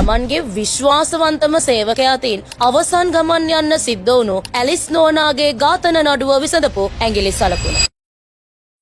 තමන්ගේ විශ්වාසවන්තම සේවකයාතින් අවසන් ගමන් යන්න සිද්ධ වුණු ඇලිස් නෝනාගේ ඝාතන නඩුව විසඳපු ඇඟිලි සලකුණ.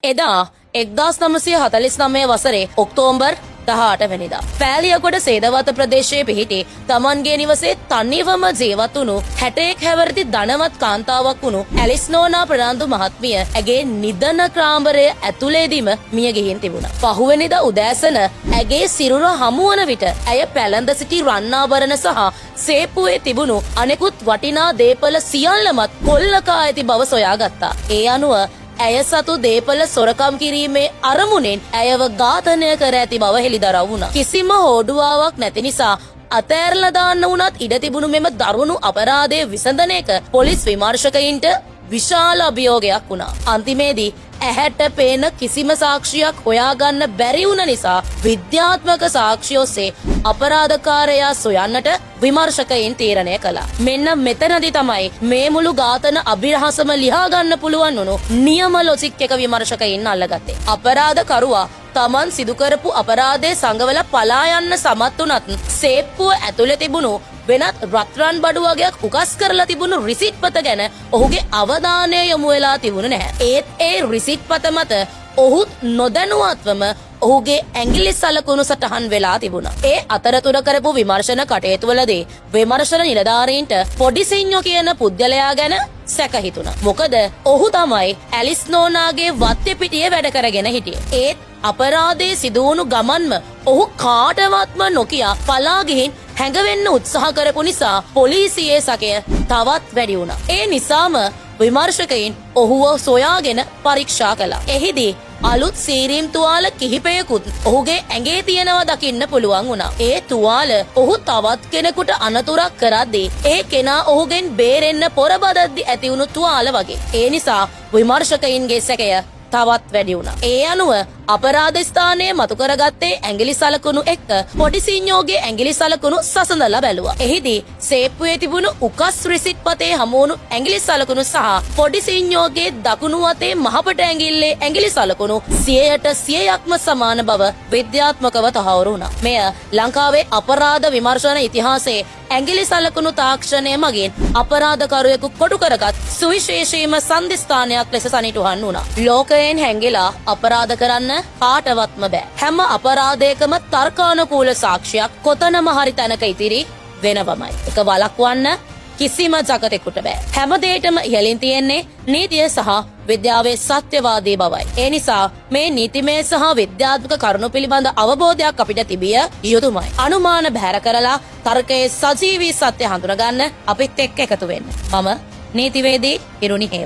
එදා 1949 වසරේ ඔක්තෝබර් 18 වෙනිදා පෑලියගොඩ සේදවත ප්‍රදේශයේ පිහිටි තමන්ගේ නිවසේ තනිවම ජීවත් වුණු 61 හැවිරිදි ධනවත් කාන්තාවක් වුණු ඇලිස් නෝනා ප්‍රනාන්දු මහත්මිය ඇගේ නිදන කාමරය ඇතුළේදීම මිය ගිහින් තිබුණා. පහුවෙනිදා උදෑසන ඇගේ සිරුර හමුවන විට ඇය පැලඳ සිටි රන්නාභරණ සහ සේපුවේ තිබුණු අනෙකුත් වටිනා දේපල සියල්ලමත් කොල්ලකා ඇති බව සොයාගත්තා. ඒ අනුව ඇය සතු දේපල සොරකම් කිරීමේ අරමුණෙන් ඇයව ඝාතනය කර ඇති බව හෙළිදරව් වුණා. කිසිම හෝඩුවාවක් නැති නිසා අතෑරලා දාන්න වුණත් ඉඩ තිබුණු මෙම දරුණු අපරාධය විසඳන එක පොලිස් විමර්ශකයින්ට විශාල අභියෝගයක් වුණා. අන්තිමේදී ඇහැට පේන කිසිම සාක්ෂියක් හොයාගන්න බැරි වුණ නිසා විද්‍යාත්මක සාක්ෂි ඔස්සේ අපරාධකාරයා සොයන්නට විමර්ශකයින් තීරණය කළා. මෙන්න මෙතනදී තමයි මේ මුළු ඝාතන අභිරහසම ලියා ගන්න පුළුවන් වුණු නියම ලොජික් එක විමර්ශකයින් අල්ලගත්තේ. අපරාධකරුවා තමන් සිදු කරපු අපරාධයේ සංගවල පලා යන්න සමත් වුණත් සේප්පුව ඇතුලේ තිබුණු වෙනත් රත්රන් බඩු වගේක් උකස් කරලා තිබුණු රිසිට් පත ගැන ඔහුගේ අවධානය යොමු වෙලා තිබුණේ නැහැ. ඒත් ඒ රිසිට් පත මත ඔහුත් නොදැනුවත්වම ඔහුගේ ඇඟිලි සලකුණු සටහන් වෙලා තිබුණා. ඒ අතරතුර කරපු විමර්ශන කටයුතුවලදී විමර්ශන නිලධාරීන්ට පොඩි සිඤ්ඤෝ කියන පුද්ගලයා ගැන සැක හිතුණා. මොකද ඔහු තමයි ඇලිස් නෝනාගේ වත්තේ පිටියේ වැඩ කරගෙන හිටියේ. ඒත් අපරාධයේ සිදු වුණු ගමන්ම ඔහු කාටවත්ම නොකිය පලා ගිහින් හැඟවෙන්න උත්සාහ කරපු නිසා පොලිසියේ සැකය තවත් වැඩි වුණා. ඒ නිසාම විමර්ශකයින් ඔහුව සොයාගෙන පරීක්ෂා කළා. එහිදී අලුත් සීරීම් තුවාල කිහිපයකුත් ඔහුගේ ඇඟේ තියෙනවා දකින්න පුළුවන් වුණා. ඒ තුවාල ඔහු තවත් කෙනෙකුට අනතුරක් කරද්දී ඒ කෙනා ඔහුගෙන් බේරෙන්න පොරබදද්දී ඇති වුණු තුවාල වගේ. ඒ නිසා විමර්ශකයින්ගේ සැකය තවත් වැඩි වුණා. ඒ අනුව අපරාධ ස්ථානයේ මතු කරගත්තේ ඇඟිලි සලකුණු එක්ක පොඩි සිඤ්ඤෝගේ ඇඟිලි සලකුණු සසඳලා බැලුවා. එහිදී සේප්පුවේ තිබුණු උකස් රිසිට් පතේ හමුවුණු ඇඟිලි සලකුණු සහ පොඩි සිඤ්ඤෝගේ දකුණු අතේ මහපට ඇඟිල්ලේ ඇඟිලි සලකුණු 100%ක්ම සමාන බව විද්‍යාත්මකව තහවුරු වුණා. මෙය ලංකාවේ අපරාධ විමර්ශන ඉතිහාසයේ ඇඟිලි සලකුණු තාක්ෂණය මගින් අපරාධකරුවෙකු කොටු කරගත් සුවිශේෂීම සන්ධිස්ථානයක් ලෙස සනිටුහන් වුණා. ලෝකයෙන් හැංගිලා අපරාධ කරන්න කාටවත්ම බෑ. හැම අපරාධයකම තර්කානුකූල සාක්ෂියක් කොතනම හරි තැනක ඉතිරි වෙනවමයි. ඒක වළක්වන්න කිසිම ජගතෙකුට බෑ. හැම දෙයකම ඉහළින් තියෙන්නේ නීතිය සහ විද්‍යාවේ සත්‍යවාදී බවයි. ඒ නිසා මේ නීතිමය සහ විද්‍යාත්මක කරුණු පිළිබඳ අවබෝධයක් අපිට තිබිය යුතුමයි. අනුමාන බැහැර කරලා තර්කයේ සජීවී සත්‍ය හඳුනගන්න අපිත් එක්ක එකතු වෙන්න. මම නීතිවේදී ඉරුණි